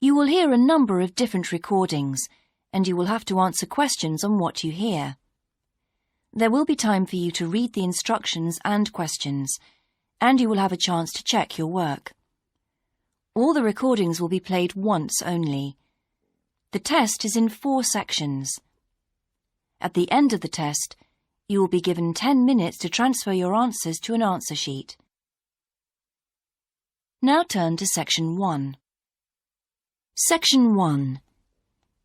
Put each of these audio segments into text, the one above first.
You will hear a number of different recordings, and you will have to answer questions on what you hear. There will be time for you to read the instructions and questions, and you will have a chance to check your work. All the recordings will be played once only. The test is in 4 sections. At the end of the test, you will be given 10 minutes to transfer your answers to an answer sheet. Now turn to Section 1. Section 1.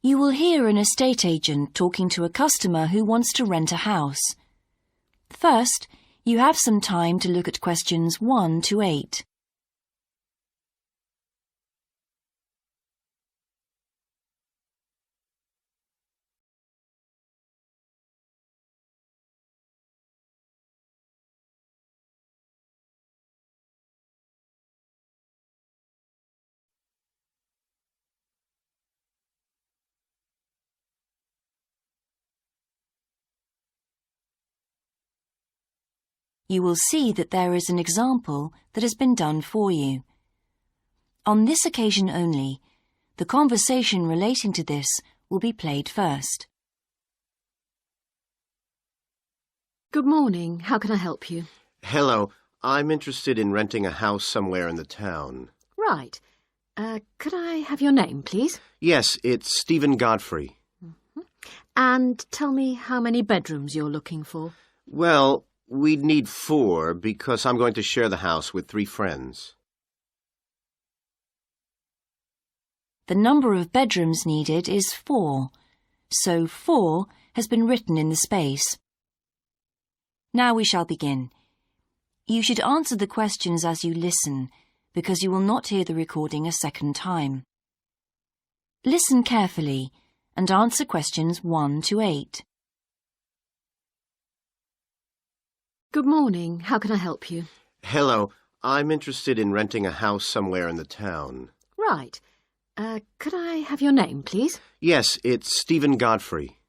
You will hear an estate agent talking to a customer who wants to rent a house. First, you have some time to look at questions 1 to 8. You will see that there is an example that has been done for you. On this occasion only, the conversation relating to this will be played first. Good morning. How can I help you? Hello. I'm interested in renting a house somewhere in the town. Right. Could I have your name, please? Yes, it's Stephen Godfrey. And tell me how many bedrooms you're looking for. Well, we'd need 4 because I'm going to share the house with 3 friends. The number of bedrooms needed is 4, so 4 has been written in the space. Now we shall begin. You should answer the questions as you listen, because you will not hear the recording a second time. Listen carefully and answer questions 1 to 8. Good morning. How can I help you? Hello. I'm interested in renting a house somewhere in the town. Right. Could I have your name, please? Yes, it's Stephen Godfrey.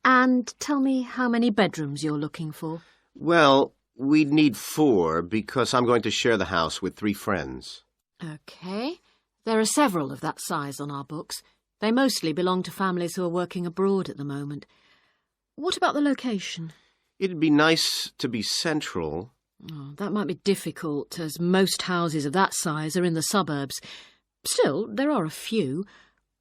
And tell me how many bedrooms you're looking for. Well, we'd need 4 because I'm going to share the house with 3 friends. OK. There are several of that size on our books. They mostly belong to families who are working abroad at the moment. What about the location? It'd be nice to be central. Oh, that might be difficult, as most houses of that size are in the suburbs. Still, there are a few.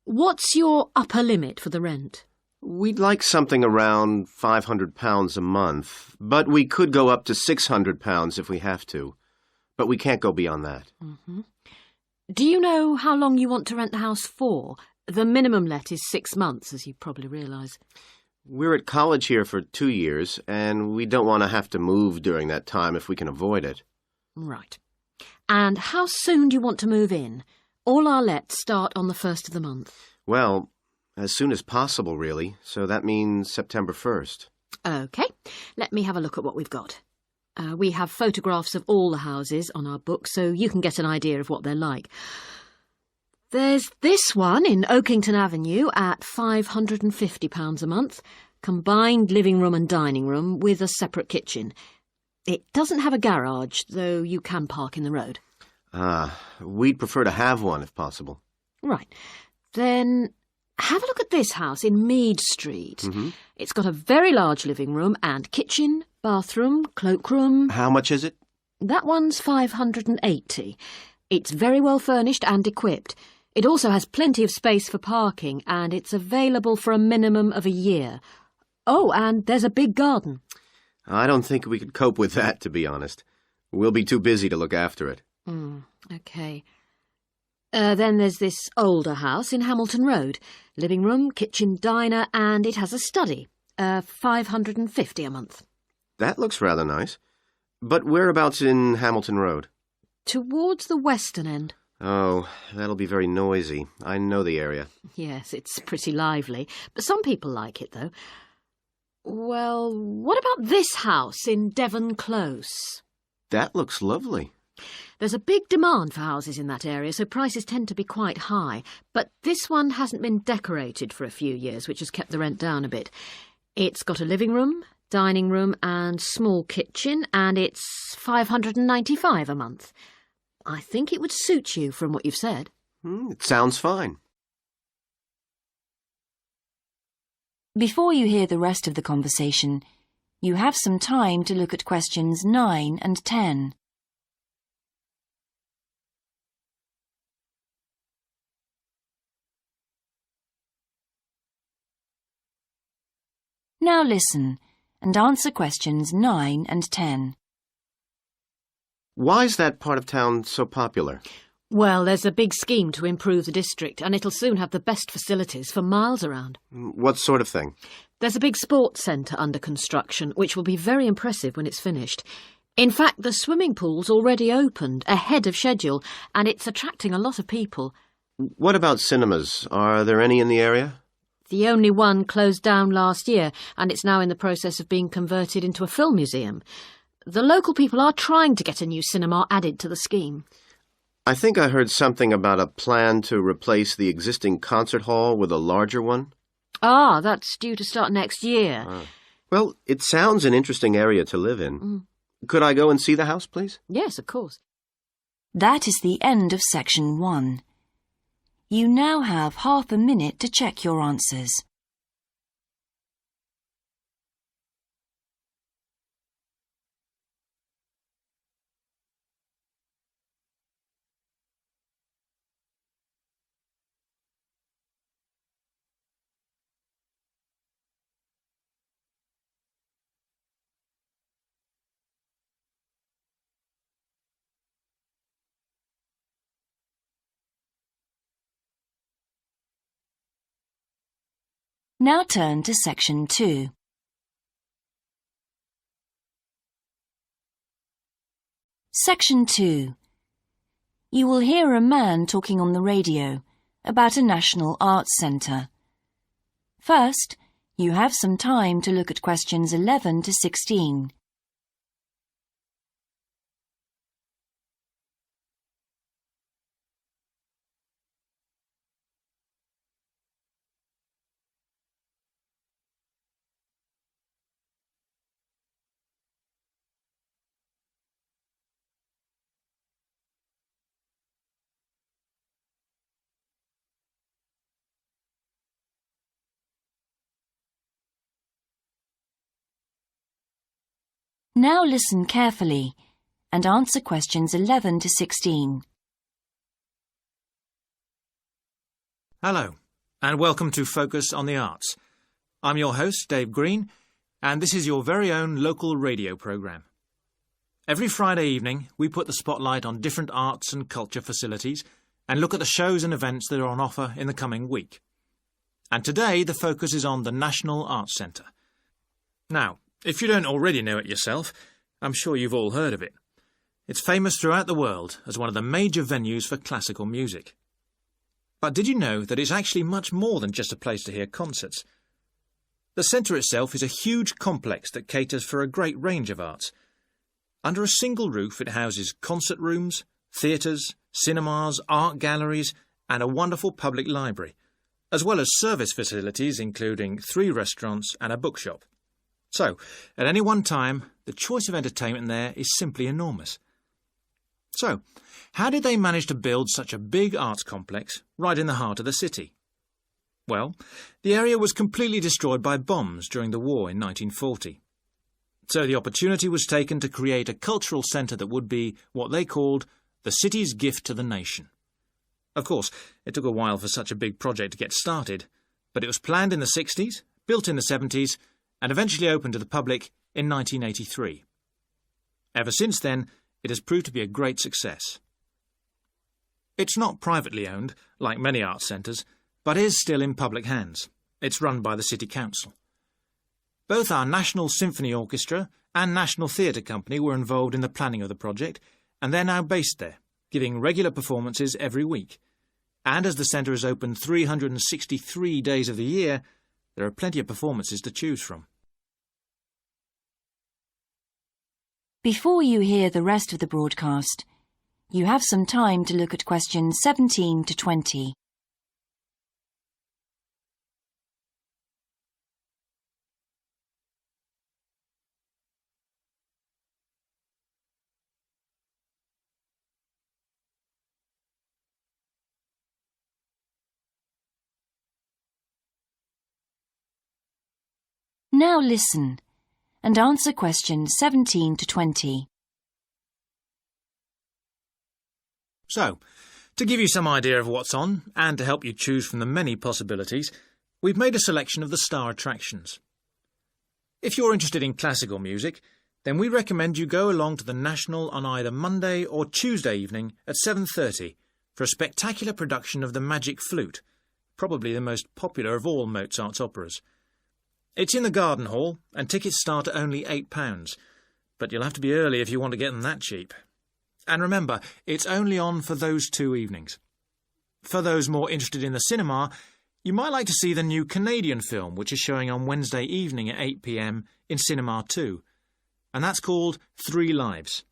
What's your upper limit for the rent? We'd like something around £500 a month, but we could go up to £600 if we have to. But we can't go beyond that. Do you know how long you want to rent the house for? The minimum let is 6 months, as you probably realise. We're at college here for 2 years, and we don't want to have to move during that time if we can avoid it. Right. And how soon do you want to move in? All our lets start on the 1st of the month. Well, as soon as possible, really, so that means September 1st. OK. Let me have a look at what we've got. We have photographs of all the houses on our book, so you can get an idea of what they're like. There's this one in Oakington Avenue at £550 a month, combined living room and dining room with a separate kitchen. It doesn't have a garage, though you can park in the road. We'd prefer to have one if possible. Right. Then have a look at this house in Mead Street. It's got a very large living room and kitchen, bathroom, cloakroom. How much is it? That one's £580. It's very well furnished and equipped. It also has plenty of space for parking, and it's available for a minimum of a year. Oh, and there's a big garden. I don't think we could cope with that, to be honest. We'll be too busy to look after it. OK. Then there's this older house in Hamilton Road. Living room, kitchen, diner, and it has a study. £550 a month. That looks rather nice. But whereabouts in Hamilton Road? Towards the western end. Oh, that'll be very noisy. I know the area. Yes, it's pretty lively, but some people like it, though. Well, what about this house in Devon Close? That looks lovely. There's a big demand for houses in that area, so prices tend to be quite high. But this one hasn't been decorated for a few years, which has kept the rent down a bit. It's got a living room, dining room and small kitchen, and it's $595 a month. I think it would suit you from what you've said. It sounds fine. Before you hear the rest of the conversation, you have some time to look at questions 9 and 10. Now listen and answer questions 9 and 10. Why is that part of town so popular? Well, there's a big scheme to improve the district, and it'll soon have the best facilities for miles around. What sort of thing? There's a big sports centre under construction, which will be very impressive when it's finished. In fact, the swimming pool's already opened, ahead of schedule, and it's attracting a lot of people. What about cinemas? Are there any in the area? The only one closed down last year, and it's now in the process of being converted into a film museum. The local people are trying to get a new cinema added to the scheme. I think I heard something about a plan to replace the existing concert hall with a larger one. Ah, that's due to start next year. Well, it sounds an interesting area to live in. Could I go and see the house, please? Yes, of course. That is the end of section 1. You now have half a minute to check your answers. Now turn to section 2. Section 2. You will hear a man talking on the radio about a national arts centre. First, you have some time to look at questions 11 to 16. Now listen carefully and answer questions 11 to 16. Hello, and welcome to Focus on the Arts. I'm your host, Dave Green, and this is your very own local radio programme. Every Friday evening, we put the spotlight on different arts and culture facilities and look at the shows and events that are on offer in the coming week. And today, the focus is on the National Arts Centre. Now, if you don't already know it yourself, I'm sure you've all heard of it. It's famous throughout the world as one of the major venues for classical music. But did you know that it's actually much more than just a place to hear concerts? The centre itself is a huge complex that caters for a great range of arts. Under a single roof it houses concert rooms, theatres, cinemas, art galleries and a wonderful public library, as well as service facilities including 3 restaurants and a bookshop. So, at any one time, the choice of entertainment there is simply enormous. So, how did they manage to build such a big arts complex right in the heart of the city? Well, the area was completely destroyed by bombs during the war in 1940. So the opportunity was taken to create a cultural centre that would be what they called the city's gift to the nation. Of course, it took a while for such a big project to get started, but it was planned in the 60s, built in the 70s, and eventually opened to the public in 1983. Ever since then, it has proved to be a great success. It's not privately owned, like many arts centres, but is still in public hands. It's run by the City Council. Both our National Symphony Orchestra and National Theatre Company were involved in the planning of the project, and they're now based there, giving regular performances every week. And as the centre is open 363 days of the year, there are plenty of performances to choose from. Before you hear the rest of the broadcast, you have some time to look at questions 17 to 20. Now listen and answer questions 17 to 20. So, to give you some idea of what's on, and to help you choose from the many possibilities, we've made a selection of the star attractions. If you're interested in classical music, then we recommend you go along to the National on either Monday or Tuesday evening at 7:30 for a spectacular production of The Magic Flute, probably the most popular of all Mozart's operas. It's in the Garden Hall, and tickets start at only £8, but you'll have to be early if you want to get them that cheap. And remember, it's only on for those 2 evenings. For those more interested in the cinema, you might like to see the new Canadian film, which is showing on Wednesday evening at 8 p.m. in Cinema 2. And that's called 3 Lives.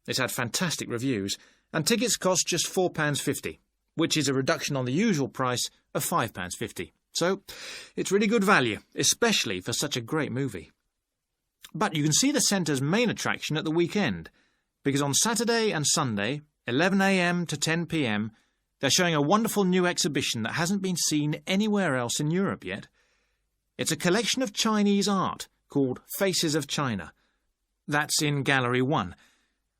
It's had fantastic reviews, and tickets cost just £4.50, which is a reduction on the usual price of £5.50. So, it's really good value, especially for such a great movie. But you can see the centre's main attraction at the weekend, because on Saturday and Sunday, 11 a.m. to 10 p.m, they're showing a wonderful new exhibition that hasn't been seen anywhere else in Europe yet. It's a collection of Chinese art called Faces of China. That's in Gallery 1,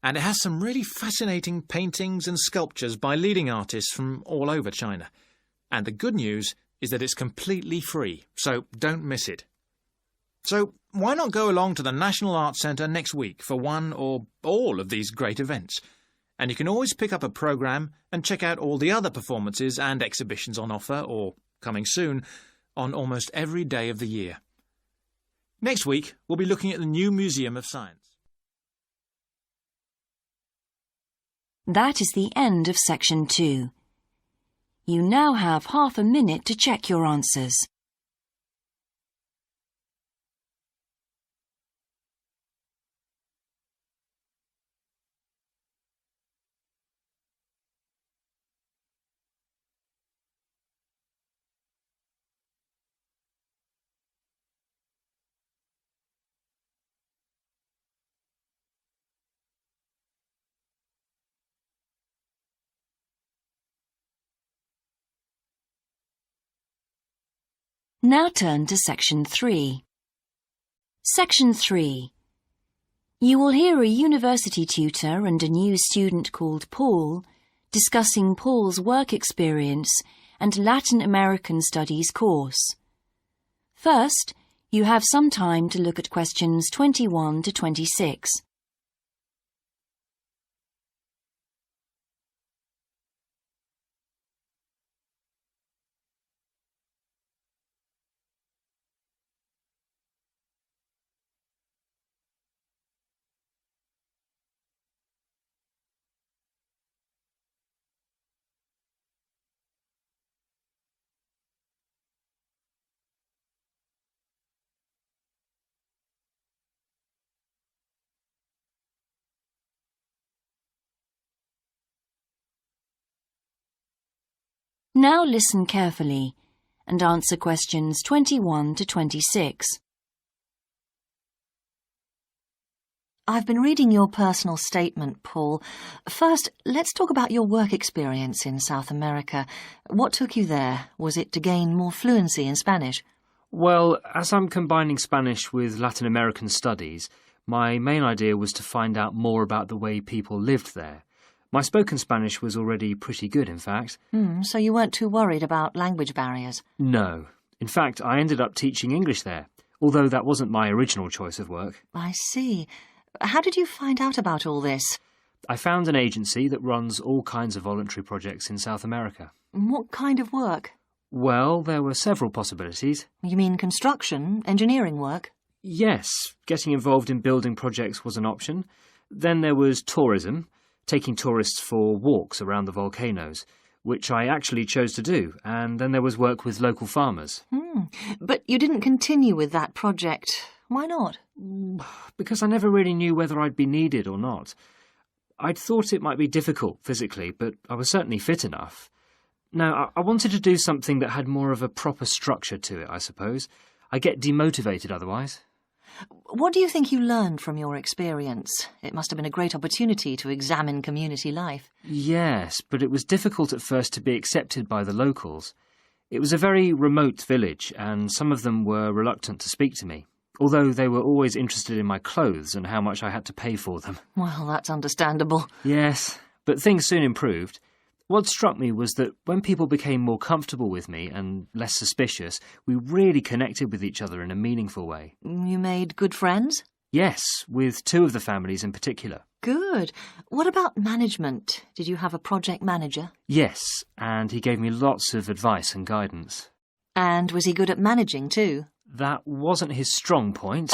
and it has some really fascinating paintings and sculptures by leading artists from all over China. And the good news is that it's completely free, so don't miss it. So why not go along to the National Arts Centre next week for one or all of these great events? And you can always pick up a programme and check out all the other performances and exhibitions on offer, or coming soon, on almost every day of the year. Next week, we'll be looking at the new Museum of Science. That is the end of Section 2. You now have half a minute to check your answers. Now turn to Section 3. Section 3. You will hear a university tutor and a new student called Paul discussing Paul's work experience and Latin American Studies course. First, you have some time to look at questions 21 to 26. Now listen carefully and answer questions 21 to 26. I've been reading your personal statement, Paul. First, let's talk about your work experience in South America. What took you there? Was it to gain more fluency in Spanish? Well, as I'm combining Spanish with Latin American studies, my main idea was to find out more about the way people lived there. My spoken Spanish was already pretty good, in fact. So you weren't too worried about language barriers? No. In fact, I ended up teaching English there, although that wasn't my original choice of work. I see. How did you find out about all this? I found an agency that runs all kinds of voluntary projects in South America. What kind of work? Well, there were several possibilities. You mean construction, engineering work? Yes, getting involved in building projects was an option. Then there was tourism, taking tourists for walks around the volcanoes, which I actually chose to do, and then there was work with local farmers. But you didn't continue with that project. Why not? Because I never really knew whether I'd be needed or not. I'd thought it might be difficult physically, but I was certainly fit enough. Now, I wanted to do something that had more of a proper structure to it, I suppose. I get demotivated otherwise. What do you think you learned from your experience? It must have been a great opportunity to examine community life. Yes, but it was difficult at first to be accepted by the locals. It was a very remote village, and some of them were reluctant to speak to me. although they were always interested in my clothes and how much I had to pay for them. Well, that's understandable. Yes, but things soon improved. What struck me was that when people became more comfortable with me and less suspicious, we really connected with each other in a meaningful way. You made good friends? Yes, with two of the families in particular. Good. What about management? Did you have a project manager? Yes, and he gave me lots of advice and guidance. And was he good at managing too? That wasn't his strong point.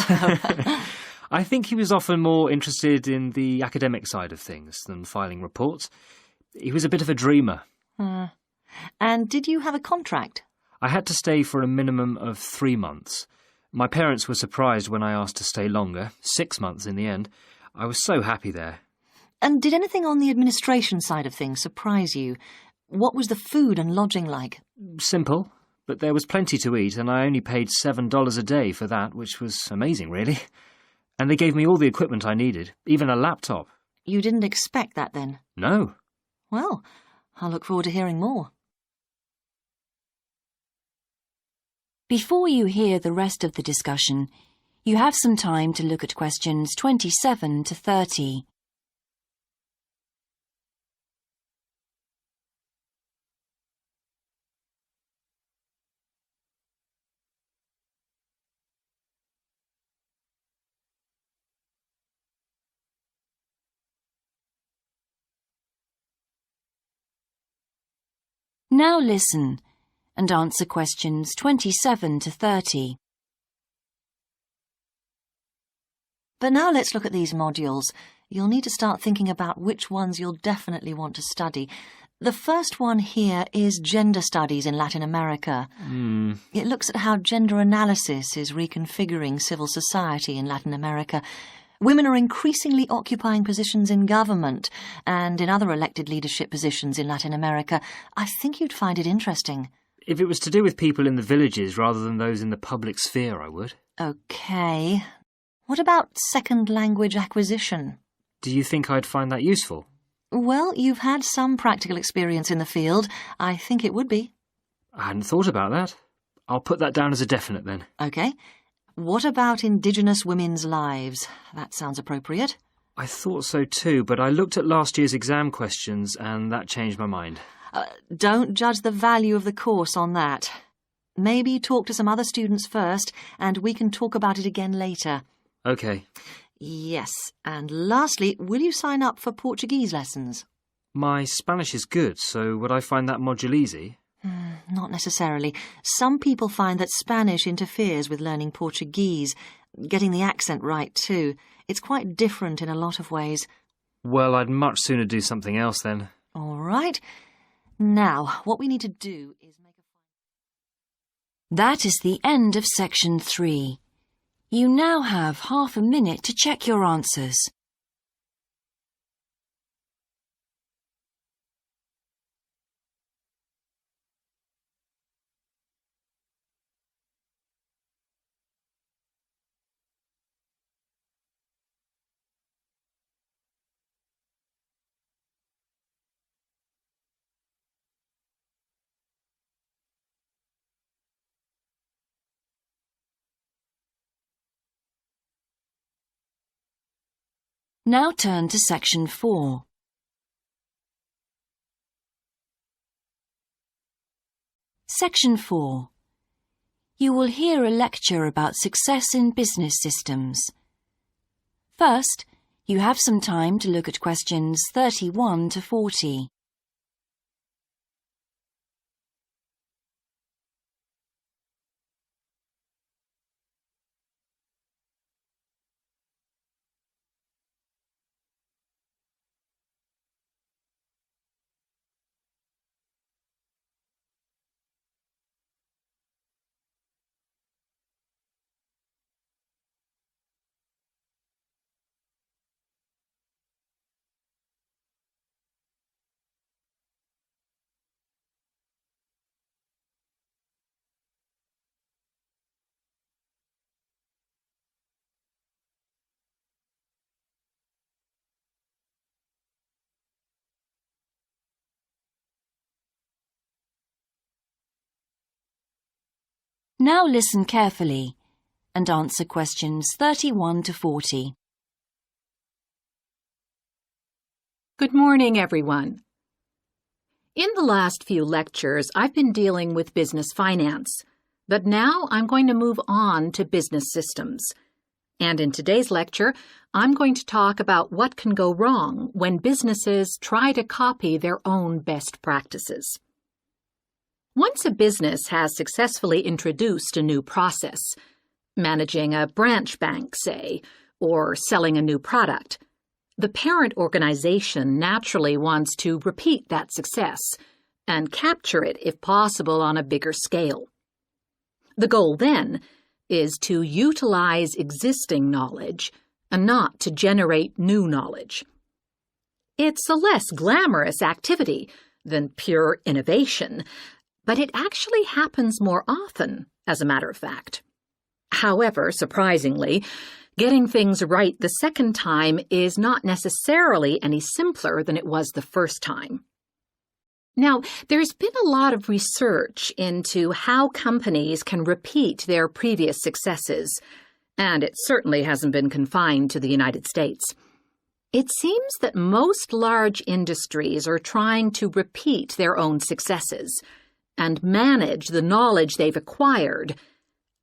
I think he was often more interested in the academic side of things than filing reports. He was a bit of a dreamer. And did you have a contract? I had to stay for a minimum of 3 months. My parents were surprised when I asked to stay longer, 6 months in the end. I was so happy there. And did anything on the administration side of things surprise you? What was the food and lodging like? Simple, but there was plenty to eat, and I only paid $7 a day for that, which was amazing, really. And they gave me all the equipment I needed, even a laptop. You didn't expect that then? No. Well, I'll look forward to hearing more. Before you hear the rest of the discussion, you have some time to look at questions 27 to 30. Now listen and answer questions 27 to 30. But now let's look at these modules. You'll need to start thinking about which ones you'll definitely want to study. The first one here is Gender Studies in Latin America. It looks at how gender analysis is reconfiguring civil society in Latin America. Women are increasingly occupying positions in government and in other elected leadership positions in Latin America. I think you'd find it interesting. If it was to do with people in the villages rather than those in the public sphere, I would. OK. What about second language acquisition? Do you think I'd find that useful? Well, you've had some practical experience in the field. I think it would be. I hadn't thought about that. I'll put that down as a definite then. OK. What about Indigenous women's lives? That sounds appropriate. I thought so too, but I looked at last year's exam questions and that changed my mind. Don't judge the value of the course on that. Maybe talk to some other students first, and we can talk about it again later. OK. Yes, and lastly, will you sign up for Portuguese lessons? My Spanish is good, so would I find that module easy? Not necessarily. Some people find that Spanish interferes with learning Portuguese, getting the accent right too. It's quite different in a lot of ways. Well, I'd much sooner do something else then. All right. Now, what we need to do is make a... That is the end of section 3. You now have half a minute to check your answers. Now turn to section 4. Section 4. You will hear a lecture about success in business systems. First, you have some time to look at questions 31 to 40. Now listen carefully and answer questions 31 to 40. Good morning, everyone. In the last few lectures, I've been dealing with business finance, but now I'm going to move on to business systems. And in today's lecture, I'm going to talk about what can go wrong when businesses try to copy their own best practices. Once a business has successfully introduced a new process, managing a branch bank, say, or selling a new product, the parent organization naturally wants to repeat that success and capture it, if possible, on a bigger scale. The goal, then, is to utilize existing knowledge and not to generate new knowledge. It's a less glamorous activity than pure innovation, but it actually happens more often, as a matter of fact. However, surprisingly, getting things right the second time is not necessarily any simpler than it was the first time. Now, there's been a lot of research into how companies can repeat their previous successes, and it certainly hasn't been confined to the United States. It seems that most large industries are trying to repeat their own successes and manage the knowledge they've acquired.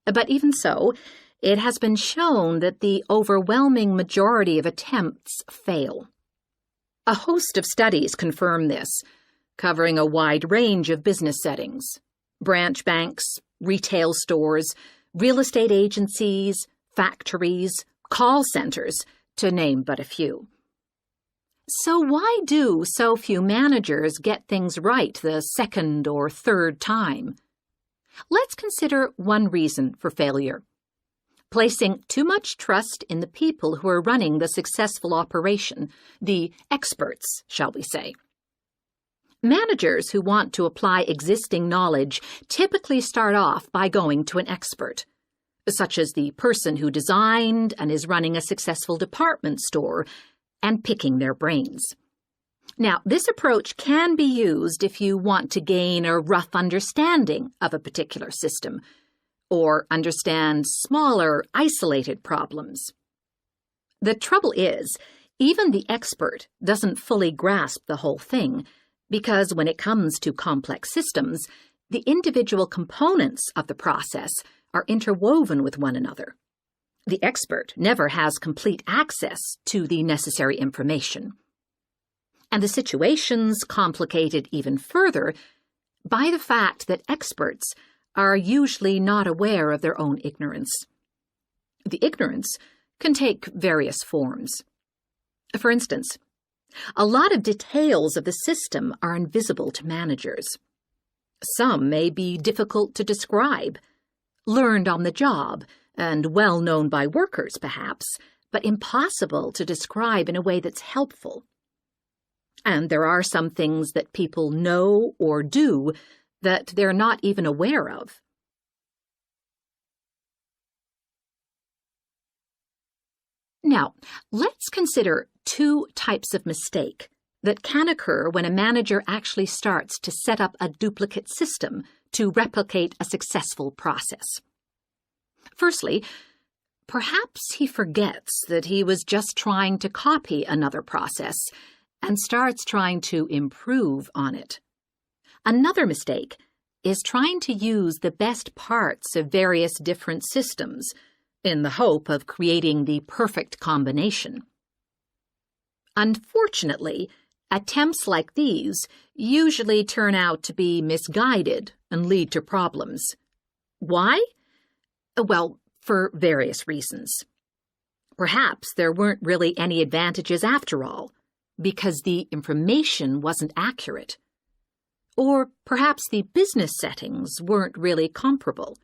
But even so, it has been shown that the overwhelming majority of attempts fail. A host of studies confirm this, covering a wide range of business settings: branch banks, retail stores, real estate agencies, factories, call centers, to name but a few. So why do so few managers get things right the second or third time? Let's consider one reason for failure: placing too much trust in the people who are running the successful operation, the experts, shall we say. Managers who want to apply existing knowledge typically start off by going to an expert, such as the person who designed and is running a successful department store, and picking their brains. Now, this approach can be used if you want to gain a rough understanding of a particular system, or understand smaller, isolated problems. The trouble is, even the expert doesn't fully grasp the whole thing, because when it comes to complex systems, the individual components of the process are interwoven with one another. The expert never has complete access to the necessary information. And the situation's complicated even further by the fact that experts are usually not aware of their own ignorance. The ignorance can take various forms. For instance, a lot of details of the system are invisible to managers. Some may be difficult to describe, learned on the job, and well known by workers, perhaps, but impossible to describe in a way that's helpful. And there are some things that people know or do that they're not even aware of. Now, let's consider two types of mistake that can occur when a manager actually starts to set up a duplicate system to replicate a successful process. Firstly, perhaps he forgets that he was just trying to copy another process and starts trying to improve on it. Another mistake is trying to use the best parts of various different systems in the hope of creating the perfect combination. Unfortunately, attempts like these usually turn out to be misguided and lead to problems. Why? Well, for various reasons. Perhaps there weren't really any advantages after all, because the information wasn't accurate. Or perhaps the business settings weren't really comparable.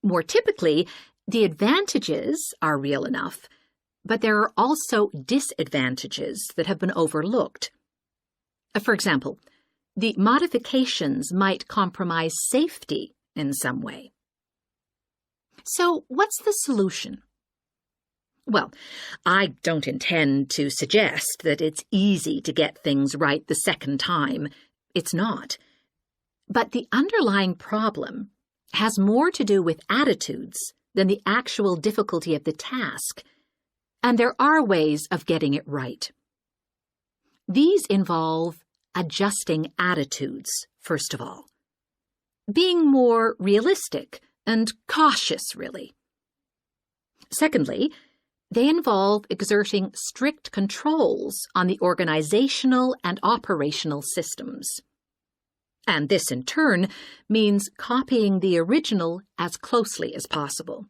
More typically, the advantages are real enough, but there are also disadvantages that have been overlooked. For example, the modifications might compromise safety in some way. So, what's the solution? Well, I don't intend to suggest that it's easy to get things right the second time. It's not. But the underlying problem has more to do with attitudes than the actual difficulty of the task, and there are ways of getting it right. These involve adjusting attitudes, first of all. Being more realistic and cautious, really. Secondly, they involve exerting strict controls on the organizational and operational systems. And this, in turn, means copying the original as closely as possible.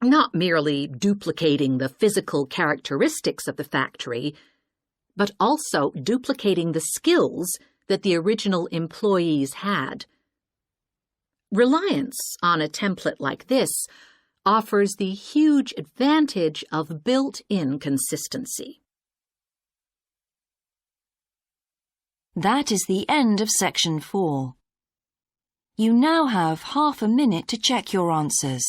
Not merely duplicating the physical characteristics of the factory, but also duplicating the skills that the original employees had. Reliance on a template like this offers the huge advantage of built-in consistency. That is the end of section 4. You now have half a minute to check your answers.